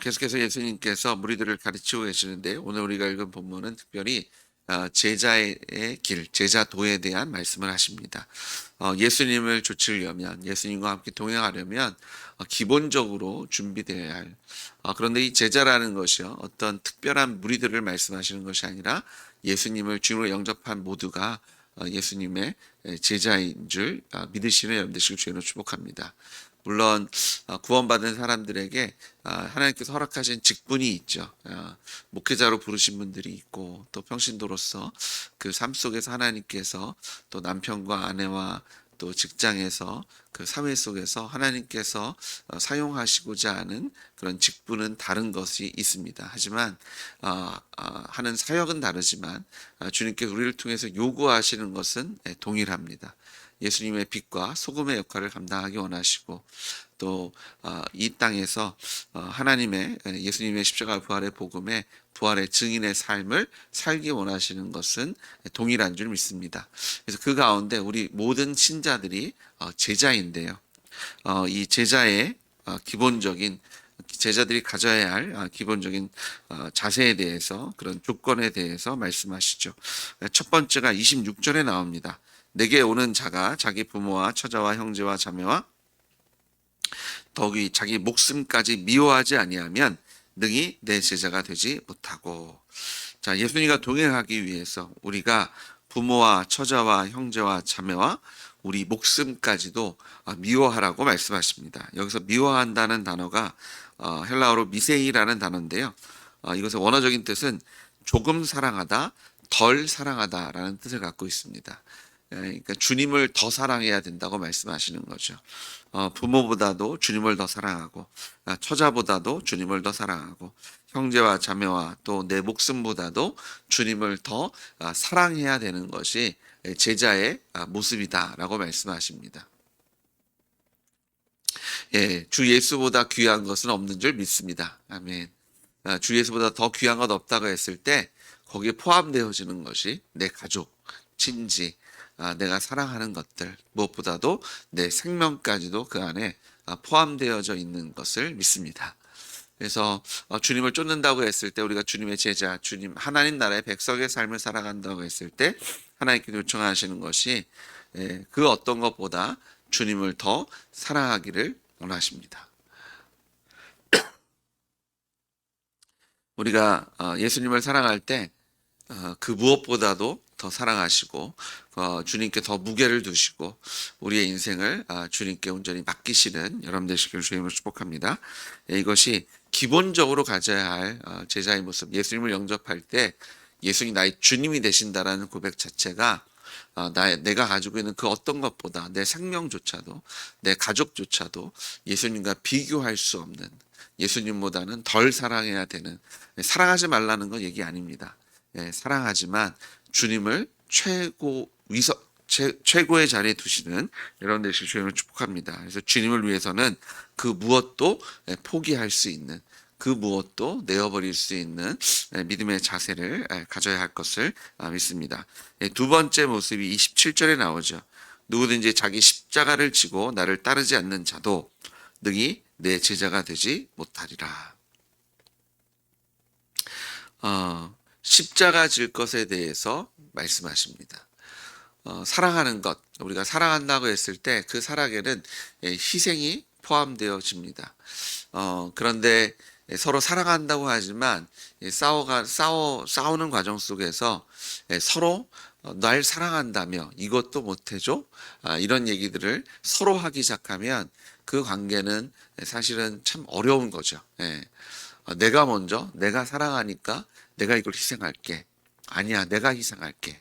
계속해서 예수님께서 무리들을 가르치고 계시는데 오늘 우리가 읽은 본문은 특별히 제자의 길, 제자도에 대한 말씀을 하십니다. 예수님을 좇으려면, 예수님과 함께 동행하려면 기본적으로 준비되어야 할, 그런데 이 제자라는 것이요, 어떤 특별한 무리들을 말씀하시는 것이 아니라 예수님을 주님으로 영접한 모두가 예수님의 제자인 줄 믿으시는 여러분 되시길 주님으로 축복합니다. 물론 구원받은 사람들에게 하나님께서 허락하신 직분이 있죠. 목회자로 부르신 분들이 있고 또 평신도로서 그 삶 속에서 하나님께서 또 남편과 아내와 또 직장에서 그 사회 속에서 하나님께서 사용하시고자 하는 그런 직분은 다른 것이 있습니다. 하지만 하는 사역은 다르지만 주님께서 우리를 통해서 요구하시는 것은 동일합니다. 예수님의 빛과 소금의 역할을 감당하기 원하시고 또 이 땅에서 하나님의 예수님의 십자가 부활의 복음에 부활의 증인의 삶을 살기 원하시는 것은 동일한 줄 믿습니다. 그래서 그 가운데 우리 모든 신자들이 제자인데요. 이 제자의 기본적인 제자들이 가져야 할 기본적인 자세에 대해서 그런 조건에 대해서 말씀하시죠. 첫 번째가 26절에 나옵니다. 내게 오는 자가 자기 부모와 처자와 형제와 자매와 더욱이 자기 목숨까지 미워하지 아니하면 능히 내 제자가 되지 못하고. 자, 예수님과 동행하기 위해서 우리가 부모와 처자와 형제와 자매와 우리 목숨까지도 미워하라고 말씀하십니다. 여기서 미워한다는 단어가 헬라어로 미세이라는 단어인데요. 이것의 원어적인 뜻은 조금 사랑하다, 덜 사랑하다라는 뜻을 갖고 있습니다. 그러니까 주님을 더 사랑해야 된다고 말씀하시는 거죠. 부모보다도 주님을 더 사랑하고, 처자보다도 주님을 더 사랑하고, 형제와 자매와 또 내 목숨보다도 주님을 더 사랑해야 되는 것이 제자의 모습이다라고 말씀하십니다. 예, 주 예수보다 귀한 것은 없는 줄 믿습니다. 아멘. 주 예수보다 더 귀한 것 없다고 했을 때 거기에 포함되어지는 것이 내 가족, 친지, 내가 사랑하는 것들, 무엇보다도 내 생명까지도 그 안에 포함되어져 있는 것을 믿습니다. 그래서 주님을 쫓는다고 했을 때 우리가 주님의 제자, 주님 하나님 나라의 백성의 삶을 살아간다고 했을 때 하나님께서 요청하시는 것이 그 어떤 것보다 주님을 더 사랑하기를 원하십니다. 우리가 예수님을 사랑할 때 그 무엇보다도 더 사랑하시고 주님께 더 무게를 두시고 우리의 인생을 주님께 온전히 맡기시는 여러분 되시길 주님으로 축복합니다. 이것이 기본적으로 가져야 할 제자의 모습. 예수님을 영접할 때 예수님이 나의 주님이 되신다라는 고백 자체가 내가 가지고 있는 그 어떤 것보다 내 생명조차도 내 가족조차도 예수님과 비교할 수 없는, 예수님보다는 덜 사랑해야 되는, 사랑하지 말라는 건 얘기 아닙니다. 사랑하지만 주님을 최고의 자리에 두시는 이런 되실 주님을 축복합니다. 그래서 주님을 위해서는 그 무엇도 포기할 수 있는, 그 무엇도 내어버릴 수 있는 믿음의 자세를 가져야 할 것을 믿습니다. 두 번째 모습이 27절에 나오죠. 누구든지 자기 십자가를 지고 나를 따르지 않는 자도 능히 내 제자가 되지 못하리라. 십자가 질 것에 대해서 말씀하십니다. 사랑하는 것, 우리가 사랑한다고 했을 때 그 사랑에는 희생이 포함되어집니다. 그런데 서로 사랑한다고 하지만 싸우는 과정 속에서 서로 날 사랑한다며 이것도 못해줘? 이런 얘기들을 서로 하기 시작하면 그 관계는 사실은 참 어려운 거죠. 내가 먼저, 내가 사랑하니까 내가 이걸 희생할게. 아니야, 내가 희생할게.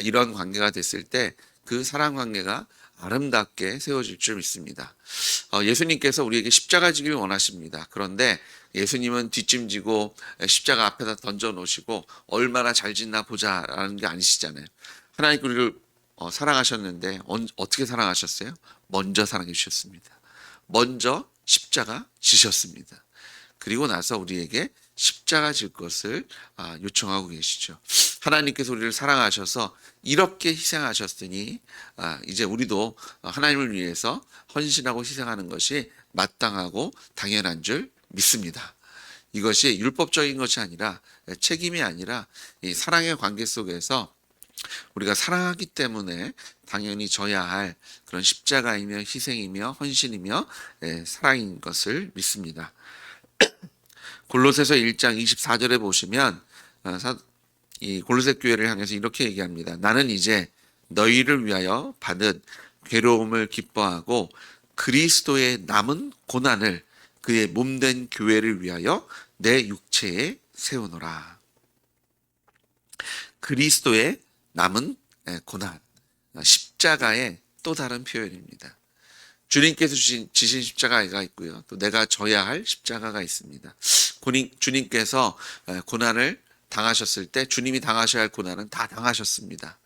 이런 관계가 됐을 때 그 사랑 관계가 아름답게 세워질 줄 믿습니다. 예수님께서 우리에게 십자가 지기를 원하십니다. 그런데 예수님은 뒷짐지고 십자가 앞에다 던져 놓으시고 얼마나 잘 짓나 보자라는 게 아니시잖아요. 하나님 우리를 사랑하셨는데 어떻게 사랑하셨어요? 먼저 사랑해 주셨습니다. 먼저 십자가 지셨습니다. 그리고 나서 우리에게 십자가 질 것을 요청하고 계시죠. 하나님께서 우리를 사랑하셔서 이렇게 희생하셨으니 이제 우리도 하나님을 위해서 헌신하고 희생하는 것이 마땅하고 당연한 줄 믿습니다. 이것이 율법적인 것이 아니라 책임이 아니라 이 사랑의 관계 속에서 우리가 사랑하기 때문에 당연히 져야 할 그런 십자가이며 희생이며 헌신이며 사랑인 것을 믿습니다. 골로새서 1장 24절에 보시면 이 골로새 교회를 향해서 이렇게 얘기합니다. 나는 이제 너희를 위하여 받은 괴로움을 기뻐하고 그리스도의 남은 고난을 그의 몸된 교회를 위하여 내 육체에 세우노라. 그리스도의 남은 고난, 십자가의 또 다른 표현입니다. 주님께서 지신 십자가가 있고요. 또 내가 져야 할 십자가가 있습니다. 주님께서 고난을 당하셨을 때 주님이 당하셔야 할 고난은 다 당하셨습니다.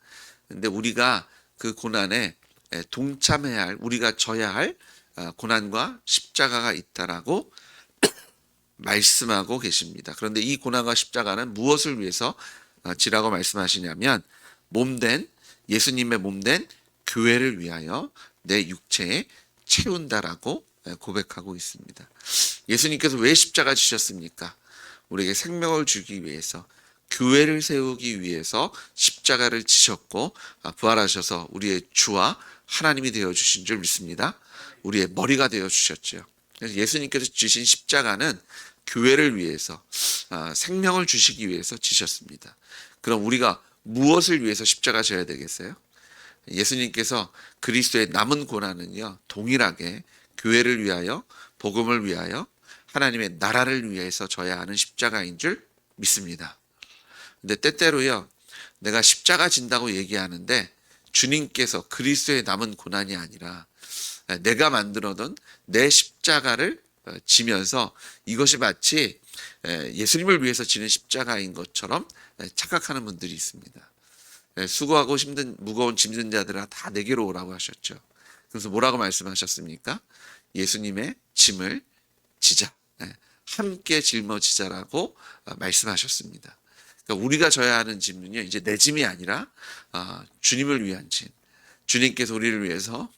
근데 우리가 그 고난에 동참해야 할, 우리가 져야 할 고난과 십자가가 있다라고 말씀하고 계십니다. 그런데 이 고난과 십자가는 무엇을 위해서 지라고 말씀하시냐면 예수님의 몸된 교회를 위하여 내 육체에 채운다라고 고백하고 있습니다. 예수님께서 왜 십자가 지셨습니까? 우리에게 생명을 주기 위해서, 교회를 세우기 위해서 십자가를 지셨고 부활하셔서 우리의 주와 하나님이 되어주신 줄 믿습니다. 우리의 머리가 되어주셨죠. 그래서 예수님께서 지신 십자가는 교회를 위해서, 생명을 주시기 위해서 지셨습니다. 그럼 우리가 무엇을 위해서 십자가 져야 되겠어요? 예수님께서 그리스도의 남은 고난은요, 동일하게 교회를 위하여, 복음을 위하여, 하나님의 나라를 위해서 져야 하는 십자가인 줄 믿습니다. 근데 때때로요, 내가 십자가 진다고 얘기하는데 주님께서 그리스도의 남은 고난이 아니라 내가 만들어둔 내 십자가를 지면서 이것이 마치 예수님을 위해서 지는 십자가인 것처럼 착각하는 분들이 있습니다. 수고하고 무거운 짐진 자들아 다 내게로 오라고 하셨죠. 그래서 뭐라고 말씀하셨습니까? 예수님의 짐을 지자, 함께 짊어지자라고 말씀하셨습니다. 그러니까 우리가 져야 하는 짐은요, 이제 내 짐이 아니라 주님을 위한 짐, 주님께서 우리를 위해서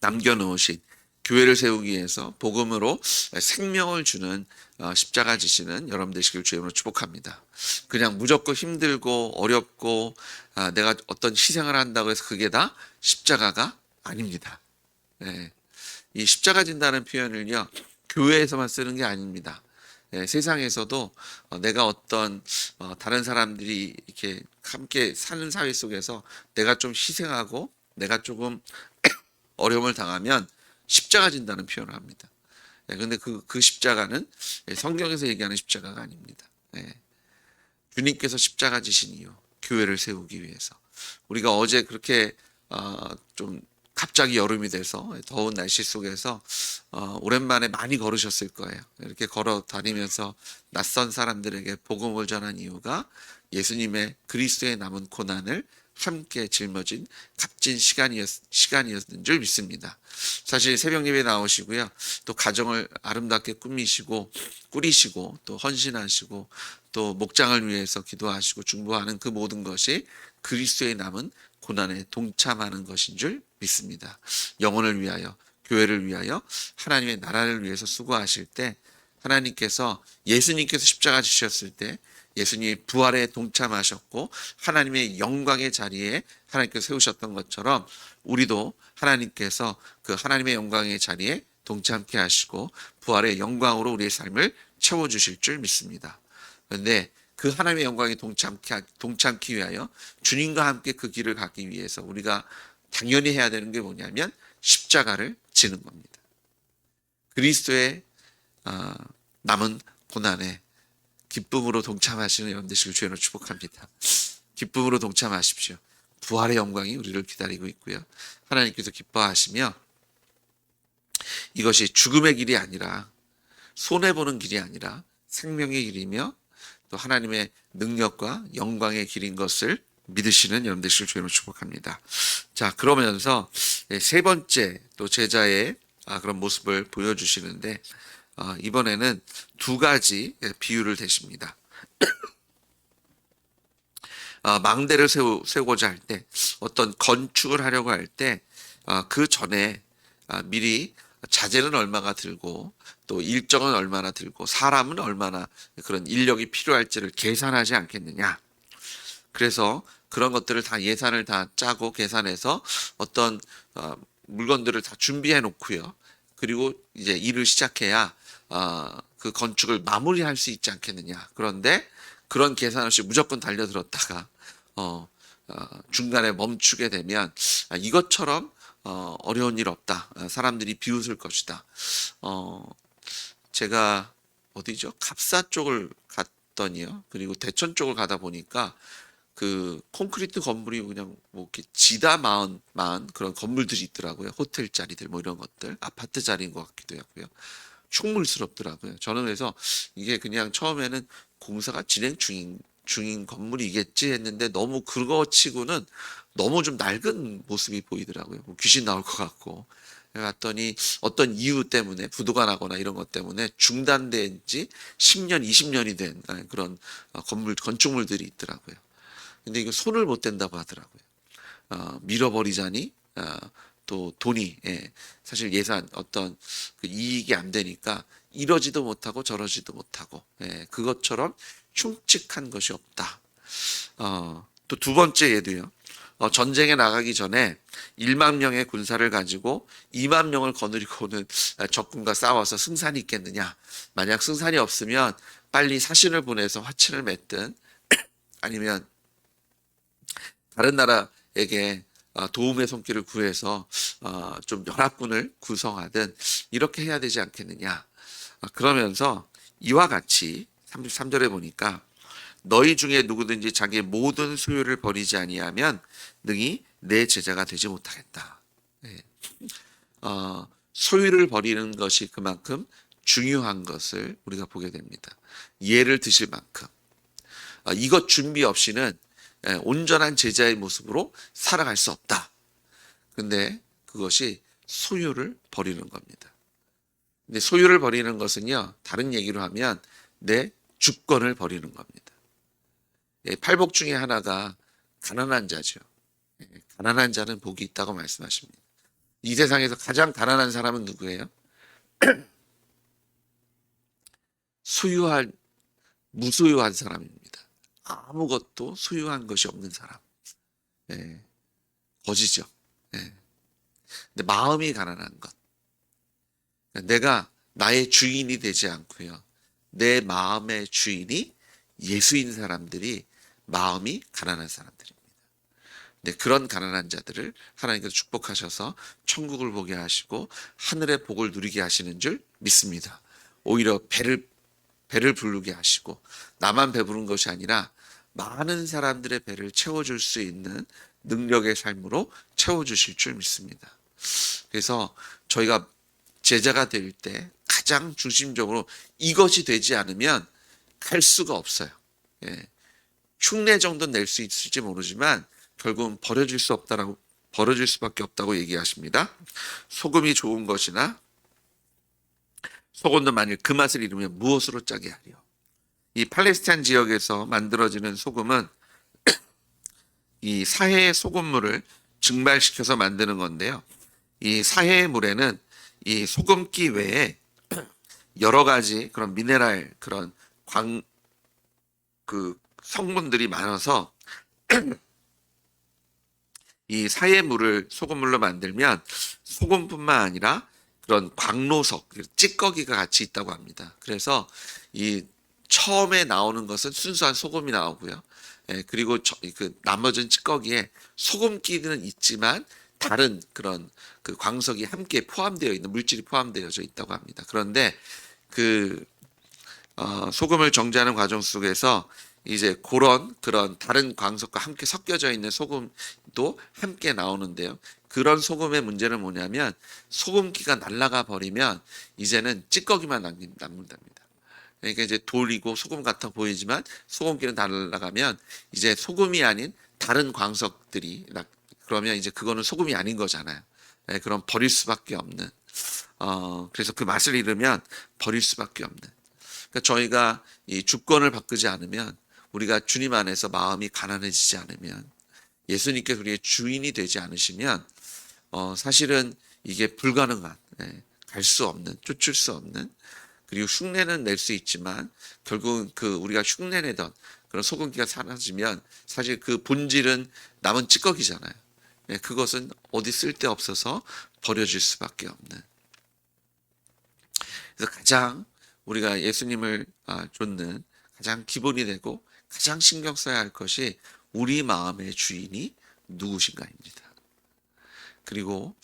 남겨놓으신 교회를 세우기 위해서 복음으로 생명을 주는 십자가 지시는 여러분 되시길 주님으로 축복합니다. 그냥 무조건 힘들고 어렵고 내가 어떤 희생을 한다고 해서 그게 다 십자가가 아닙니다. 네. 이 십자가 진다는 표현을요, 교회에서만 쓰는 게 아닙니다. 세상에서도 내가 어떤 다른 사람들이 이렇게 함께 사는 사회 속에서 내가 좀 희생하고 내가 조금 어려움을 당하면 십자가 진다는 표현을 합니다. 그런데 그 십자가는 성경에서 얘기하는 십자가가 아닙니다. 주님께서 십자가 지신 이유, 교회를 세우기 위해서. 우리가 어제 그렇게 좀 갑자기 여름이 돼서 더운 날씨 속에서 오랜만에 많이 걸으셨을 거예요. 이렇게 걸어 다니면서 낯선 사람들에게 복음을 전한 이유가 예수님의 그리스도의 남은 고난을 함께 짊어진 값진 시간이었는 줄 믿습니다. 사실 새벽 예배 나오시고요, 또 가정을 아름답게 꾸리시고 또 헌신하시고 또 목장을 위해서 기도하시고 중보하는 그 모든 것이 그리스도의 남은 고난에 동참하는 것인 줄 믿습니다. 영혼을 위하여, 교회를 위하여, 하나님의 나라를 위해서 수고하실 때 예수님께서 십자가 지셨을 때 예수님이 부활에 동참하셨고 하나님의 영광의 자리에 하나님께서 세우셨던 것처럼 우리도 하나님께서 그 하나님의 영광의 자리에 동참케 하시고 부활의 영광으로 우리의 삶을 채워주실 줄 믿습니다. 그런데 그 하나님의 영광에 동참기 위하여 주님과 함께 그 길을 가기 위해서 우리가 당연히 해야 되는 게 뭐냐면 십자가를 지는 겁니다. 그리스도의 남은 고난에 기쁨으로 동참하시는 여러분 되시길 주님으로 축복합니다. 기쁨으로 동참하십시오. 부활의 영광이 우리를 기다리고 있고요, 하나님께서 기뻐하시며 이것이 죽음의 길이 아니라 손해보는 길이 아니라 생명의 길이며 또 하나님의 능력과 영광의 길인 것을 믿으시는 여러분 되시길 주님으로 축복합니다. 자, 그러면서 세 번째 또 제자의 그런 모습을 보여주시는데 이번에는 두 가지 비유를 대십니다. 망대를 세우고자 할 때, 어떤 건축을 하려고 할 때 그 전에 미리 자재는 얼마가 들고 또 일정은 얼마나 들고 사람은 얼마나 그런 인력이 필요할지를 계산하지 않겠느냐. 그래서 그런 것들을 다 예산을 다 짜고 계산해서 어떤 물건들을 다 준비해 놓고요. 그리고 이제 일을 시작해야 그 건축을 마무리할 수 있지 않겠느냐. 그런데 그런 계산 없이 무조건 달려들었다가 중간에 멈추게 되면 이것처럼 어려운 일 없다. 사람들이 비웃을 것이다. 제가 어디죠? 갑사 쪽을 갔더니요. 그리고 대천 쪽을 가다 보니까 그 콘크리트 건물이 그냥 뭐 이렇게 지다 마은 그런 건물들이 있더라고요. 호텔 자리들 뭐 이런 것들, 아파트 자리인 것 같기도 하고요. 흉물스럽더라고요. 저는 그래서 이게 그냥 처음에는 공사가 진행 중인 건물이겠지 했는데 너무 그거 치고는 너무 좀 낡은 모습이 보이더라고요. 뭐 귀신 나올 것 같고. 갔더니 어떤 이유 때문에 부도가 나거나 이런 것 때문에 중단된 지 10년, 20년이 된 그런 건축물들이 있더라고요. 근데 이거 손을 못 댄다고 하더라고요. 밀어버리자니 또 돈이 사실 예산 어떤 그 이익이 안 되니까 이러지도 못하고 저러지도 못하고 그것처럼 흉측한 것이 없다. 또 두 번째 예도요. 전쟁에 나가기 전에 1만 명의 군사를 가지고 2만 명을 거느리고 오는 적군과 싸워서 승산이 있겠느냐. 만약 승산이 없으면 빨리 사신을 보내서 화친을 맺든 아니면 다른 나라에게 도움의 손길을 구해서 좀 연합군을 구성하든 이렇게 해야 되지 않겠느냐. 그러면서 이와 같이 33절에 보니까 너희 중에 누구든지 자기의 모든 소유를 버리지 아니하면 능히 내 제자가 되지 못하겠다. 소유를 버리는 것이 그만큼 중요한 것을 우리가 보게 됩니다. 예를 드실 만큼 이것 준비 없이는 온전한 제자의 모습으로 살아갈 수 없다. 근데 그것이 소유를 버리는 겁니다. 근데 소유를 버리는 것은요, 다른 얘기로 하면 내 주권을 버리는 겁니다. 팔복 중에 하나가 가난한 자죠. 가난한 자는 복이 있다고 말씀하십니다. 이 세상에서 가장 가난한 사람은 누구예요? 무소유한 사람입니다. 아무것도 소유한 것이 없는 사람. 거지죠. 근데 마음이 가난한 것. 내가 나의 주인이 되지 않고요. 내 마음의 주인이 예수인 사람들이 마음이 가난한 사람들입니다. 근데 그런 가난한 자들을 하나님께서 축복하셔서 천국을 보게 하시고 하늘의 복을 누리게 하시는 줄 믿습니다. 오히려 배를 부르게 하시고 나만 배부른 것이 아니라 많은 사람들의 배를 채워줄 수 있는 능력의 삶으로 채워주실 줄 믿습니다. 그래서 저희가 제자가 될 때 가장 중심적으로 이것이 되지 않으면 갈 수가 없어요. 흉내 정도는 낼 수 있을지 모르지만 결국은 버려질 수밖에 없다고 얘기하십니다. 소금이 좋은 것이나 소금도 만일 그 맛을 잃으면 무엇으로 짜게 하리요. 이 팔레스타인 지역에서 만들어지는 소금은 이 사해의 소금물을 증발시켜서 만드는 건데요. 이 사해의 물에는 이 소금기 외에 여러 가지 그런 미네랄 그런 그 성분들이 많아서 이 사해의 물을 소금물로 만들면 소금뿐만 아니라 그런 광로석, 찌꺼기가 같이 있다고 합니다. 그래서 이 처음에 나오는 것은 순수한 소금이 나오고요. 그리고 그 나머진 찌꺼기에 소금기는 있지만 다른 그런 그 광석이 함께 포함되어 있는 물질이 포함되어져 있다고 합니다. 그런데 그 소금을 정제하는 과정 속에서 이제 그런 다른 광석과 함께 섞여져 있는 소금도 함께 나오는데요. 그런 소금의 문제는 뭐냐면 소금기가 날아가 버리면 이제는 찌꺼기만 남는답니다. 그러니까 이제 돌이고 소금 같아 보이지만 소금기는 날아가면 이제 소금이 아닌 다른 광석들이 그러면 이제 그거는 소금이 아닌 거잖아요. 그럼 버릴 수밖에 없는. 그래서 그 맛을 잃으면 버릴 수밖에 없는. 그러니까 저희가 이 주권을 바꾸지 않으면 우리가 주님 안에서 마음이 가난해지지 않으면 예수님께서 우리의 주인이 되지 않으시면 사실은 이게 불가능한 갈 수 없는, 쫓을 수 없는, 그리고 흉내는 낼 수 있지만 결국은 그 우리가 흉내내던 그런 소금기가 사라지면 사실 그 본질은 남은 찌꺼기잖아요. 예, 그것은 어디 쓸데없어서 버려질 수밖에 없는. 그래서 가장 우리가 예수님을 좇는 가장 기본이 되고 가장 신경 써야 할 것이 우리 마음의 주인이 누구신가입니다. 그리고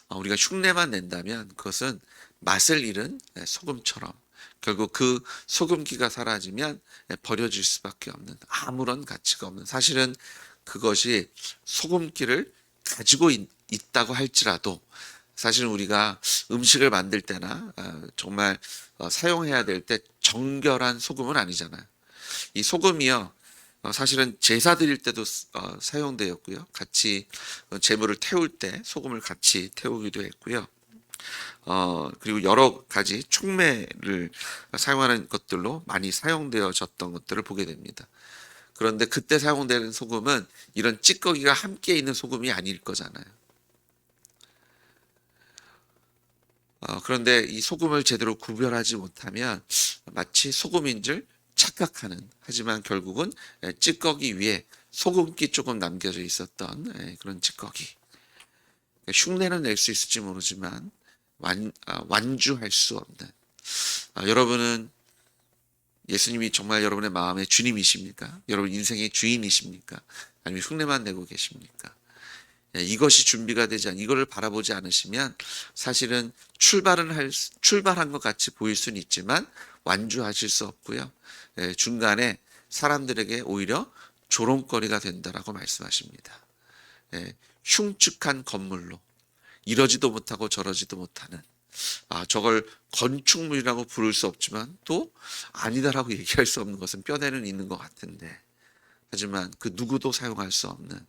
우리가 흉내만 낸다면 그것은 맛을 잃은 소금처럼 결국 그 소금기가 사라지면 버려질 수밖에 없는 아무런 가치가 없는, 사실은 그것이 소금기를 가지고 있다고 할지라도 사실은 우리가 음식을 만들 때나 정말 사용해야 될 때 정결한 소금은 아니잖아요. 이 소금이요, 사실은 제사 드릴 때도 사용되었고요. 같이 제물을 태울 때 소금을 같이 태우기도 했고요. 그리고 여러 가지 촉매를 사용하는 것들로 많이 사용되어졌던 것들을 보게 됩니다. 그런데 그때 사용되는 소금은 이런 찌꺼기가 함께 있는 소금이 아닐 거잖아요. 그런데 이 소금을 제대로 구별하지 못하면 마치 소금인 줄 착각하는, 하지만 결국은 찌꺼기 위에 소금기 조금 남겨져 있었던 그런 찌꺼기. 흉내는 낼 수 있을지 모르지만 완주할 수 없는. 여러분은 예수님이 정말 여러분의 마음의 주님이십니까? 여러분 인생의 주인이십니까? 아니면 흉내만 내고 계십니까? 이것이 준비가 되지 않, 이거를 바라보지 않으시면 사실은 출발한 것 같이 보일 수는 있지만 완주하실 수 없고요. 중간에 사람들에게 오히려 조롱거리가 된다라고 말씀하십니다. 흉측한 건물로 이러지도 못하고 저러지도 못하는, 저걸 건축물이라고 부를 수 없지만 또 아니다라고 얘기할 수 없는 것은 뼈대는 있는 것 같은데, 하지만 그 누구도 사용할 수 없는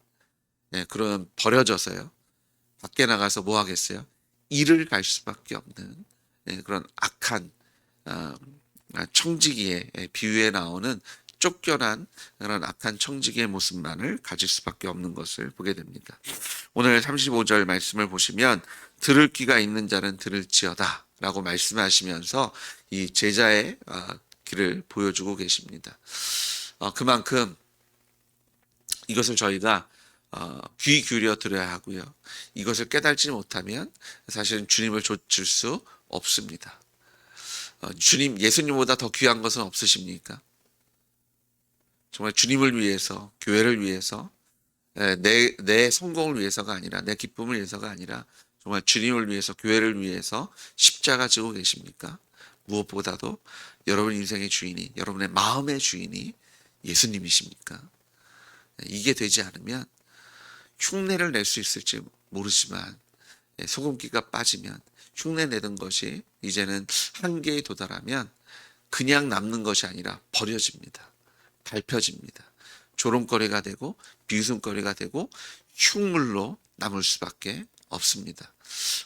그런 버려져서요. 밖에 나가서 뭐 하겠어요? 일을 갈 수밖에 없는 그런 악한 청지기의 비유에 나오는 쫓겨난 그런 악한 청지기의 모습만을 가질 수밖에 없는 것을 보게 됩니다. 오늘 35절 말씀을 보시면 들을 귀가 있는 자는 들을지어다 라고 말씀하시면서 이 제자의 길을 보여주고 계십니다. 그만큼 이것을 저희가 귀 기울여 들어야 하고요. 이것을 깨달지 못하면 사실은 주님을 좇을 수 없습니다. 주님, 예수님보다 더 귀한 것은 없으십니까? 정말 주님을 위해서, 교회를 위해서, 내 성공을 위해서가 아니라, 내 기쁨을 위해서가 아니라 정말 주님을 위해서, 교회를 위해서 십자가 지고 계십니까? 무엇보다도 여러분 인생의 주인이, 여러분의 마음의 주인이 예수님이십니까? 이게 되지 않으면 흉내를 낼 수 있을지 모르지만 소금기가 빠지면, 흉내 내던 것이 이제는 한계에 도달하면 그냥 남는 것이 아니라 버려집니다. 밟혀집니다. 조롱거리가 되고 비웃음거리가 되고 흉물로 남을 수밖에 없습니다.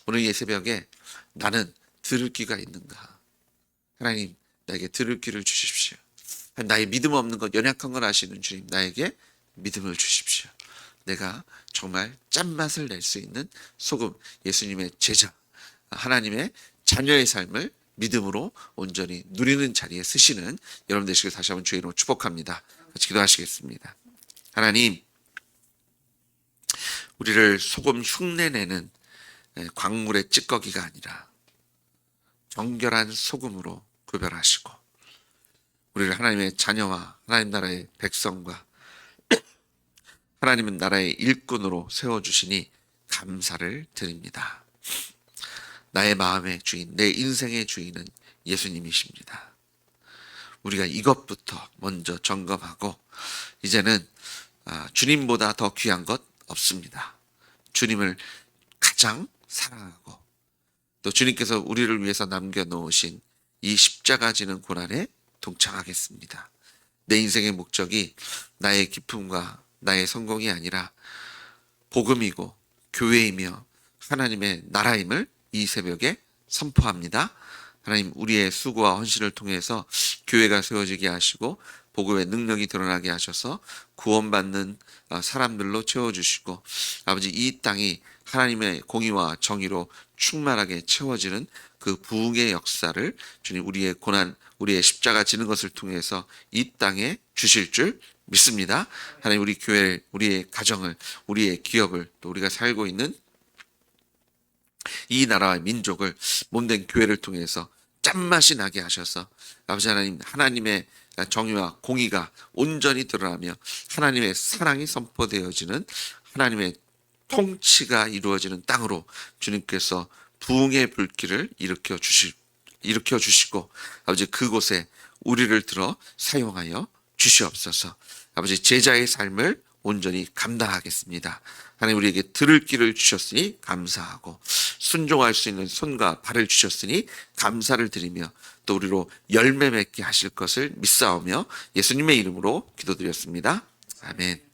오늘 이 새벽에 나는 들을 귀가 있는가? 하나님, 나에게 들을 귀를 주십시오. 나의 믿음 없는 것, 연약한 걸 아시는 주님, 나에게 믿음을 주십시오. 내가 정말 짠맛을 낼 수 있는 소금, 예수님의 제자, 하나님의 자녀의 삶을 믿음으로 온전히 누리는 자리에 서시는 여러분 되시길 다시 한번 주의 이름으로 축복합니다. 같이 기도하시겠습니다. 하나님, 우리를 소금 흉내내는 광물의 찌꺼기가 아니라 정결한 소금으로 구별하시고 우리를 하나님의 자녀와 하나님 나라의 백성과 하나님은 나라의 일꾼으로 세워주시니 감사를 드립니다. 나의 마음의 주인, 내 인생의 주인은 예수님이십니다. 우리가 이것부터 먼저 점검하고 이제는 주님보다 더 귀한 것 없습니다. 주님을 가장 사랑하고 또 주님께서 우리를 위해서 남겨놓으신 이 십자가 지는 고난에 동참하겠습니다. 내 인생의 목적이 나의 기쁨과 나의 성공이 아니라 복음이고 교회이며 하나님의 나라임을 이 새벽에 선포합니다. 하나님, 우리의 수고와 헌신을 통해서 교회가 세워지게 하시고 복음의 능력이 드러나게 하셔서 구원받는 사람들로 채워주시고 아버지, 이 땅이 하나님의 공의와 정의로 충만하게 채워지는 그 부흥의 역사를 주님 우리의 고난, 우리의 십자가 지는 것을 통해서 이 땅에 주실 줄 믿습니다. 하나님 우리 교회, 우리의 가정을, 우리의 기업을, 또 우리가 살고 있는 이 나라와 민족을 몸된 교회를 통해서 짠맛이 나게 하셔서 아버지 하나님, 하나님의 정의와 공의가 온전히 드러나며 하나님의 사랑이 선포되어지는 하나님의 통치가 이루어지는 땅으로 주님께서 부흥의 불길을 일으켜 주시고 아버지 그곳에 우리를 들어 사용하여 주시옵소서. 아버지 제자의 삶을 온전히 감당하겠습니다. 하나님 우리에게 들을 길을 주셨으니 감사하고 순종할 수 있는 손과 발을 주셨으니 감사를 드리며 또 우리로 열매 맺게 하실 것을 믿사오며 예수님의 이름으로 기도드렸습니다. 아멘.